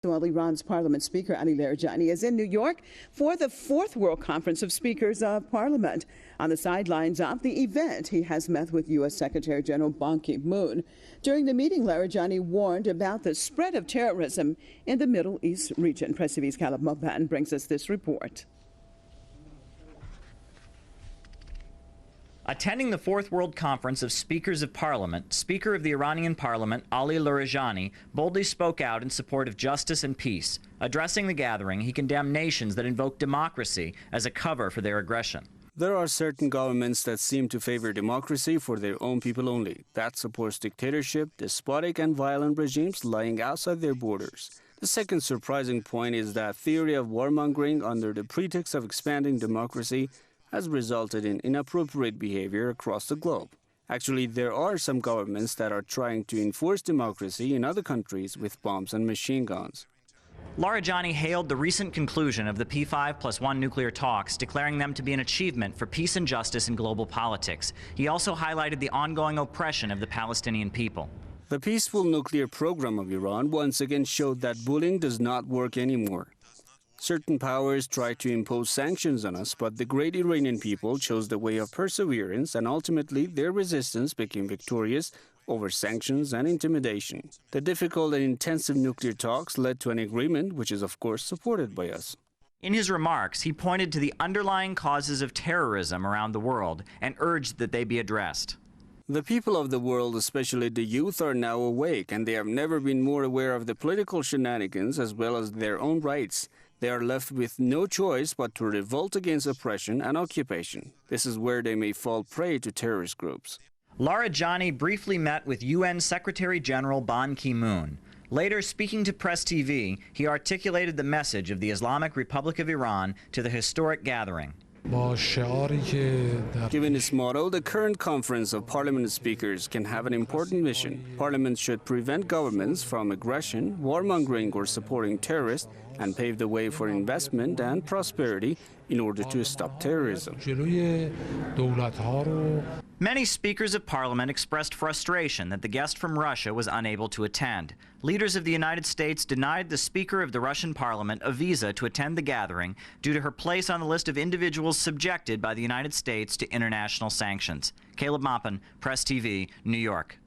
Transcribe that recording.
While Iran's Parliament Speaker Ali Larijani is in New York for the 4th World Conference of Speakers of Parliament. On the sidelines of the event, he has met with U.S. Secretary General Ban Ki-moon. During the meeting, Larijani warned about the spread of terrorism in the Middle East region. Press TV's Caleb Moban brings us this report. Attending the 4th World Conference of Speakers of Parliament, Speaker of the Iranian Parliament, Ali Larijani, boldly spoke out in support of justice and peace. Addressing the gathering, he condemned nations that invoke democracy as a cover for their aggression. There are certain governments that seem to favor democracy for their own people only. That supports dictatorship, despotic and violent regimes lying outside their borders. The second surprising point is that theory of warmongering under the pretext of expanding democracy has resulted in inappropriate behavior across the globe. Actually, there are some governments that are trying to enforce democracy in other countries with bombs and machine guns. Larijani hailed the recent conclusion of the P5+1 nuclear talks, declaring them to be an achievement for peace and justice in global politics. He also highlighted the ongoing oppression of the Palestinian people. The peaceful nuclear program of Iran once again showed that bullying does not work anymore. Certain powers tried to impose sanctions on us, but the great Iranian people chose the way of perseverance, and ultimately their resistance became victorious over sanctions and intimidation. The difficult and intensive nuclear talks led to an agreement, which is of course supported by us. In his remarks, he pointed to the underlying causes of terrorism around the world and urged that they be addressed. The people of the world, especially the youth, are now awake, and they have never been more aware of the political shenanigans as well as their own rights. They are left with no choice but to revolt against oppression and occupation. This is where they may fall prey to terrorist groups. Larijani briefly met with UN Secretary General Ban Ki-moon. Later, speaking to Press TV, he articulated the message of the Islamic Republic of Iran to the historic gathering. Given its motto, the current Conference of Parliament Speakers can have an important mission. Parliament should prevent governments from aggression, warmongering or supporting terrorists, and pave the way for investment and prosperity in order to stop terrorism. Many speakers of parliament expressed frustration that the guest from Russia was unable to attend. Leaders of the United States denied the Speaker of the Russian Parliament a visa to attend the gathering due to her place on the list of individuals subjected by the United States to international sanctions. Caleb Moppin, Press TV, New York.